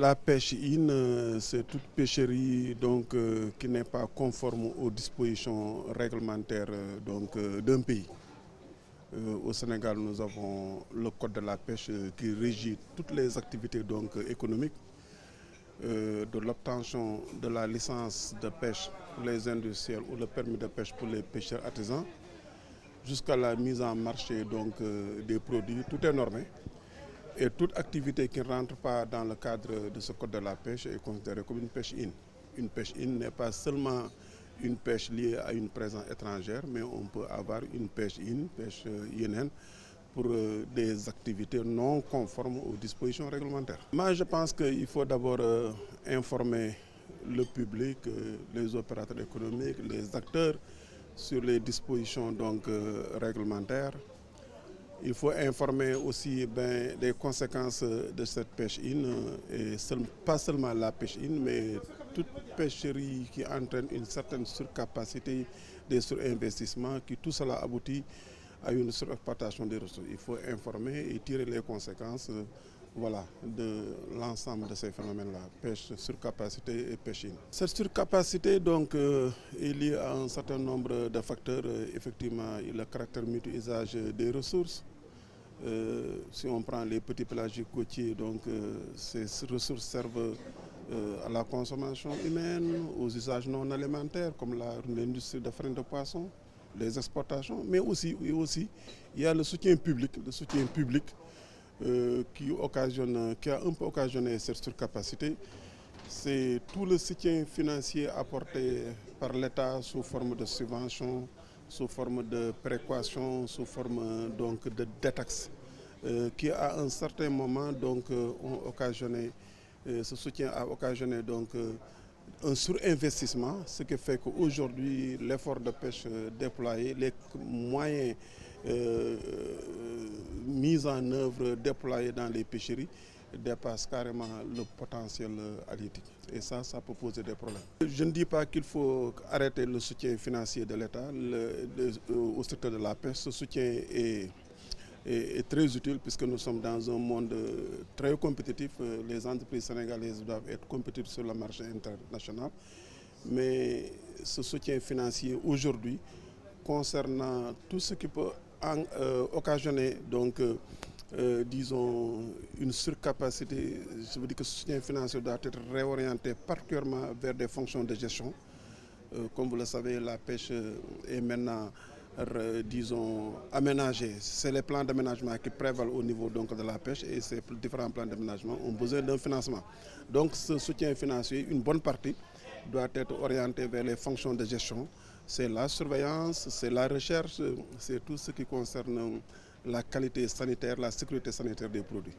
La pêche in, c'est toute pêcherie qui n'est pas conforme aux dispositions réglementaires d'un pays. Au Sénégal, nous avons le code de la pêche qui régit toutes les activités économiques, de l'obtention de la licence de pêche pour les industriels ou le permis de pêche pour les pêcheurs artisans, jusqu'à la mise en marché des produits. Tout est normé. Et toute activité qui ne rentre pas dans le cadre de ce code de la pêche est considérée comme une pêche in. Une pêche in n'est pas seulement une pêche liée à une présence étrangère, mais on peut avoir une pêche in, pêche INN, pour des activités non conformes aux dispositions réglementaires. Moi, je pense qu'il faut d'abord informer le public, les opérateurs économiques, les acteurs sur les dispositions réglementaires. Il faut informer aussi des conséquences de cette pêche in, et pas seulement la pêche in, mais toute pêcherie qui entraîne une certaine surcapacité, des surinvestissements, qui tout cela aboutit à une surexploitation des ressources. Il faut informer et tirer les conséquences de l'ensemble de ces phénomènes-là, pêche, surcapacité et pêche in. Cette surcapacité est liée à un certain nombre de facteurs. Effectivement, le caractère multi-usage des ressources. Si on prend les petits pélagiques côtiers, ces ressources servent à la consommation humaine, aux usages non alimentaires comme l'industrie de farine de poisson, les exportations, mais aussi il y a le soutien public qui a un peu occasionné cette surcapacité. C'est tout le soutien financier apporté par l'État sous forme de subventions, sous forme de péréquation, sous forme de détaxes, qui à un certain moment ont occasionné, ce soutien a occasionné un surinvestissement, ce qui fait qu'aujourd'hui l'effort de pêche déployé, les moyens mis en œuvre, déployés dans les pêcheries, dépasse carrément le potentiel halieutique. Et ça peut poser des problèmes. Je ne dis pas qu'il faut arrêter le soutien financier de l'État au secteur de la pêche. Ce soutien est très utile puisque nous sommes dans un monde très compétitif. Les entreprises sénégalaises doivent être compétitives sur le marché international. Mais ce soutien financier aujourd'hui, concernant tout ce qui peut occasionner une surcapacité, je veux dire que ce soutien financier doit être réorienté particulièrement vers des fonctions de gestion. Comme vous le savez, la pêche est maintenant, aménagée. C'est les plans d'aménagement qui prévalent au niveau de la pêche et ces différents plans d'aménagement ont besoin d'un financement. Donc ce soutien financier, une bonne partie, doit être orienté vers les fonctions de gestion. C'est la surveillance, c'est la recherche, c'est tout ce qui concerne la qualité sanitaire, la sécurité sanitaire des produits.